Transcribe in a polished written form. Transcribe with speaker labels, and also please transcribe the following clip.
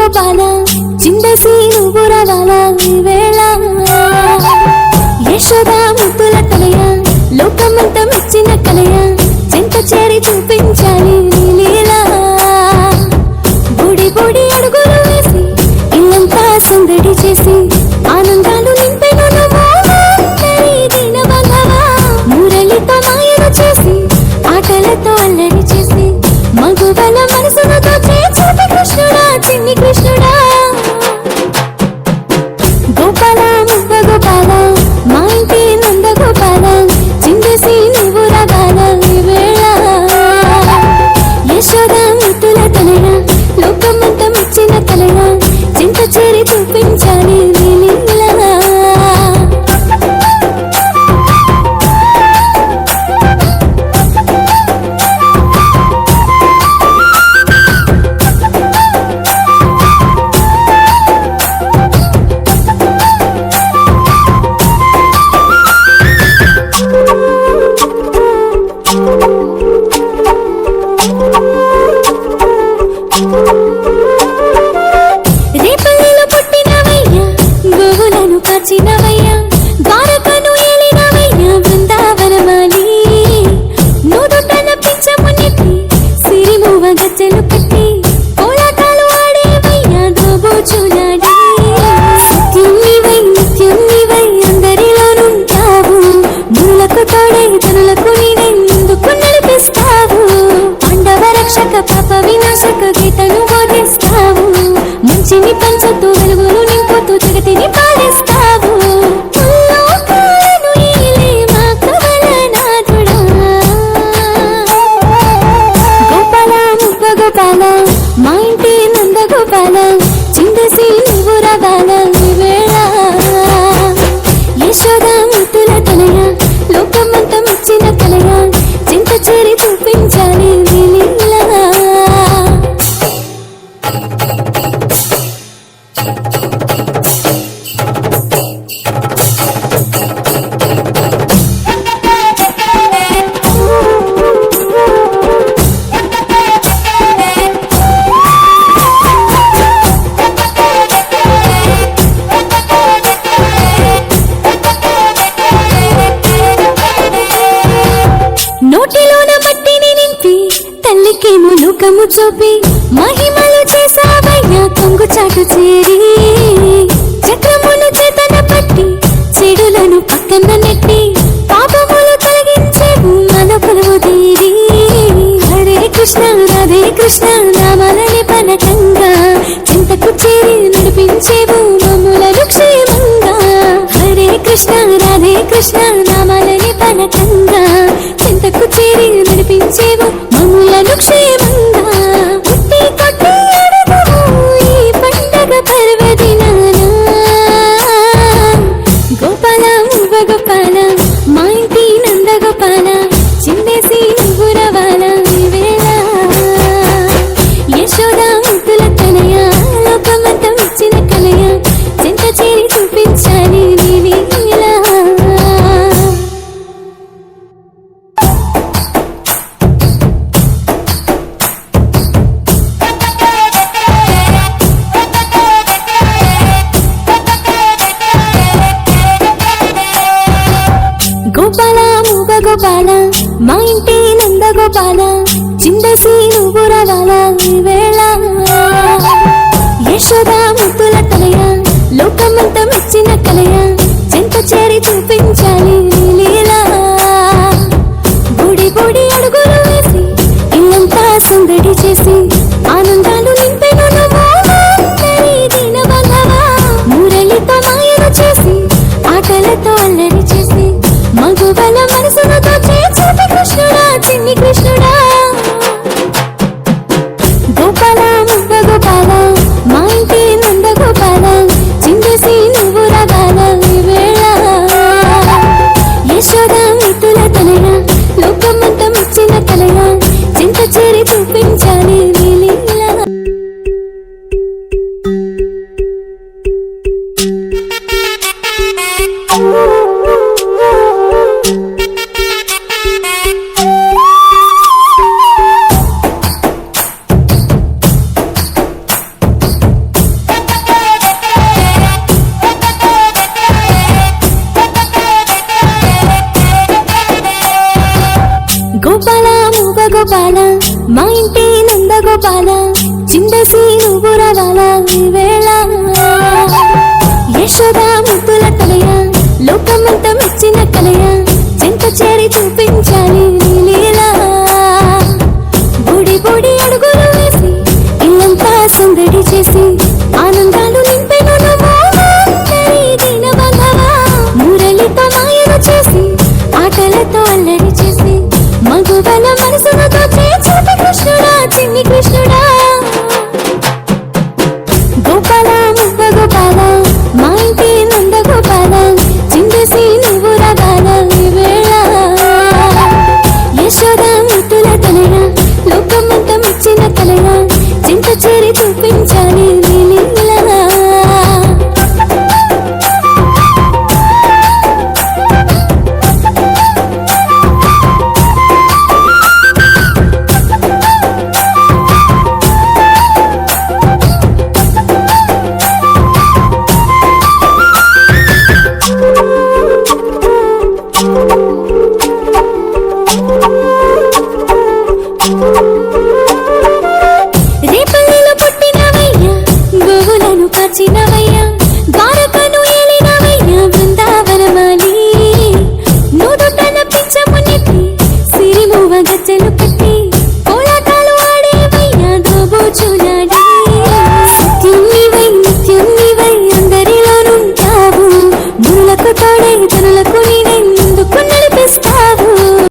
Speaker 1: గోపాల చిందేసి నువ్వు రావాల ఈ వేళ యశోద ముద్దుల కలయ లోకమంతా మెచ్చిన కలయ చెంత చేరి చూపించాలి నీ లీలా బుడి బుడి అడుగులు వేసి ఇల్లంతా సందడి చేసి ఆనందాలు నింపెను దీన బంధవా మురళితో మాయను చేసి ఆటలతో అల్లరి చేసి మగువల మనసును దోచే చూపి కృష్ణుడా చిన్ని కృష్ణుడా గోపాల మువ్వ గోపాల మా ఇంటి నంద గోపాల చిందేసి నువ్వు రాగాల ఈ వేళ యశోద ముద్దుల తనయ లోకమంతా మెచ్చిన కలయ చింత చేరి చూపించాలి నీ లీలా రేపల్లిలో పుట్టినవయ్యా గోవులను కాచినవయ్యా ద్వారకను ఏలినవయ్యా బృందావనమాలి నూదుటన పిచ్చము నెట్టి సిరిమువ గజ్జలు కట్టి కోలాటాలు ఆడేవయ్యా దోబూచులాడి సత్యం నీవై అందరిలోనుంటావు మూలకు తోడే జనులకు నీవే ముందుకు నడిపిస్తావు పాండవ రక్షక పాప వినాశక గీతను బోధిస్తావు మంచిని పంచుతూ వెలుగును నింపుతూ జగతిని పాలిస్తావు ముల్లోకాలను ఏలే మా కమలనాథుడా గోపాల మువ్వ గోపాల మా ఇంటి నంద గోపాల చిందేసి నువ్వు రాగాల ఈ వేళ యశోద ముద్దుల తనయ లోకమంతా మెచ్చిన కలయ చింత చేరి చూపించాలి నీ లీలా నోటిలోన మట్టిని నింపి తల్లికేమో లోకము చూపి మహిమలు చేసావయ్యా కొంగు చాటు చేరి చక్రమును చేతన పట్టి చెడులను పక్కన నెట్టి పాపములు కలిగించేవు మన కొలువు తీరి హరే కృష్ణ రాధే కృష్ణ నామాలని పలకంగా చింతకు చేరి నడిపించేవు మమ్ములను క్షేమంగా హరే కృష్ణ రాధే కృష్ణ నామాలని పలకంగా చింతకు చేరి నడిపించేవు మమ్ములను క్షేమంగా పుట్టి కొట్టి అడుగువు ఈ పండగ పర్వదినాన గోపాల మువ్వ గోపాల మా ఇంటి నంద గోపాల చిందేసి నువ్వు రవాల ఈ వేళ యశోద ముద్దుల తనయ లోకమంతా మెచ్చిన కలయ చింత చేరి చూపించాలి నీ లీలా గోపాల మువ్వ గోపాల మా ఇంటి నంద గోపాల చిందేసి నువ్వు రావాల ఈ వేళ యశోద ముద్దుల తనయ లోకమంతా మెచ్చిన కలయ చింత చేరి చూపించాలి నీ లీలా బుడి బుడి అడుగులు వేసి ఇల్లంతా సందడి చేసి ఆనందాలు నింపెను దీన బంధవా మురళితో మాయను చేసి ఆటలతో అల్లరి చేసి మగువల మనసును దోచే చూపి కృష్ణుడా చిన్ని కృష్ణుడా గోపాల మువ్వ గోపాల మా ఇంటి నంద గోపాల చిందేసి నువ్వు రాగాల ఈ వేళ గోపాల చిందసి నువ్వు రవాల ఈ వేళ యశోద ముద్దుల తలయ లోకమంతా మెచ్చిన కలయ చెంత చేరి చూపించాలి నీ లీలా బుడి బుడి అడుగులు వేసి ఇల్లంతా సందడి చేసి ఆనందాలు నింపెను దీనబంధవా మురళితో మాయను చేసి ఆటలతో అల్లరి చేసి మగువల మనసును దోచే చూపి కృష్ణుడా చిన్ని కృష్ణుడా గోపాల ముద్ద గోపాల మా ఇంటి నంద గోపాల చిందేసి నువ్వు రవాల ఈ వేళ యశోద ముద్దుల తనయ లోకమంతా మెచ్చిన కలయ చింత చేరి చూపించాలి నీ లీలా రేపల్లిలో పుట్టినవయ్యా గోవులను కాచినవయ్యా